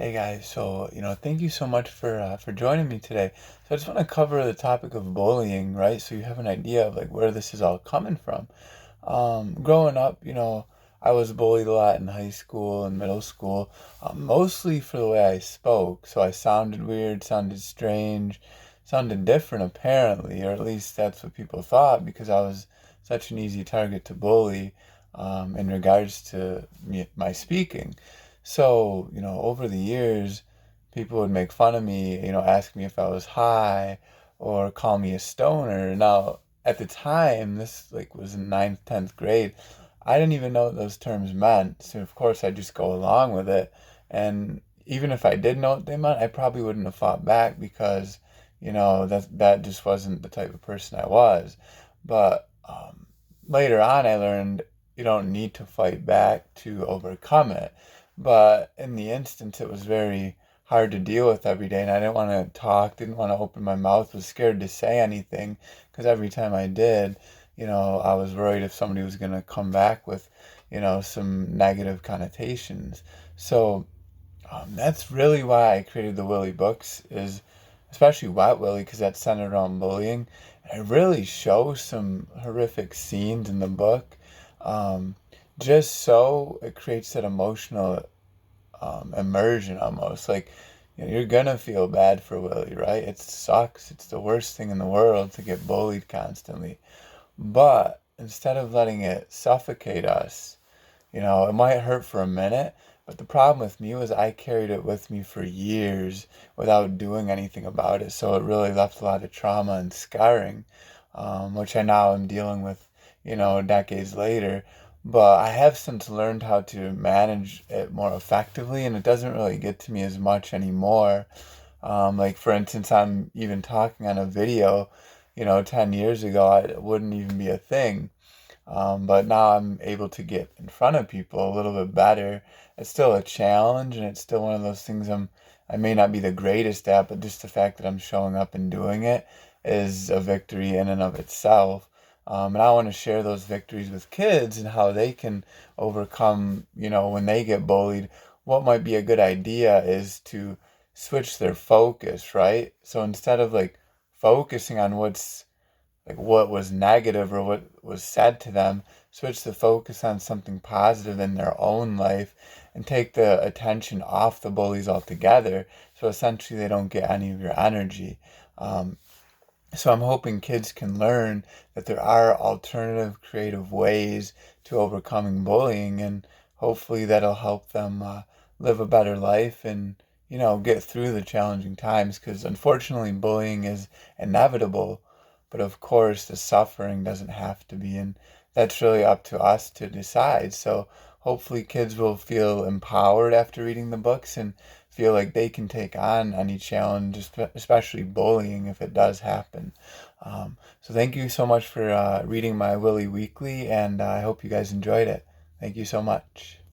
Hey guys, so thank you so much for joining me today. So I just want to cover the topic of bullying, right? So you have an idea of like where this is all coming from. Growing up, I was bullied a lot in high school and middle school, mostly for the way I spoke. So I sounded weird, sounded strange, sounded different apparently, or at least that's what people thought because I was such an easy target to bully, in regards to my speaking. So, over the years, people would make fun of me, ask me if I was high or call me a stoner. Now, at the time, this like was in ninth, 10th grade, I didn't even know what those terms meant. So of course I just go along with it. And even if I did know what they meant, I probably wouldn't have fought back because, that just wasn't the type of person I was. But later on I learned you don't need to fight back to overcome it. But in the instance it was very hard to deal with every day, and I didn't want to talk, didn't want to open my mouth, was scared to say anything because every time I did, I was worried if somebody was going to come back with, some negative connotations. So that's really why I created the Willy books, is especially Wet Willy, because that's centered on bullying. And it really shows some horrific scenes in the book, um, just so it creates that emotional immersion almost. Like, you're gonna feel bad for Willy, right? It sucks. It's the worst thing in the world to get bullied constantly. But instead of letting it suffocate us, it might hurt for a minute, but the problem with me was I carried it with me for years without doing anything about it. So it really left a lot of trauma and scarring, which I now am dealing with, decades later. But I have since learned how to manage it more effectively, and it doesn't really get to me as much anymore. Like, for instance, I'm even talking on a video, 10 years ago, it wouldn't even be a thing. But now I'm able to get in front of people a little bit better. It's still a challenge, and it's still one of those things I may not be the greatest at, but just the fact that I'm showing up and doing it is a victory in and of itself. And I want to share those victories with kids and how they can overcome, when they get bullied. What might be a good idea is to switch their focus, right? So instead of like focusing on what was negative or what was said to them, switch the focus on something positive in their own life and take the attention off the bullies altogether. So essentially, they don't get any of your energy. Um, so I'm hoping kids can learn that there are alternative creative ways to overcoming bullying, and hopefully that'll help them live a better life and get through the challenging times, because unfortunately bullying is inevitable, but of course the suffering doesn't have to be, and that's really up to us to decide. So hopefully kids will feel empowered after reading the books and feel like they can take on any challenge, especially bullying if it does happen. So thank you so much for reading my Willy Weekly, and I hope you guys enjoyed it. Thank you so much.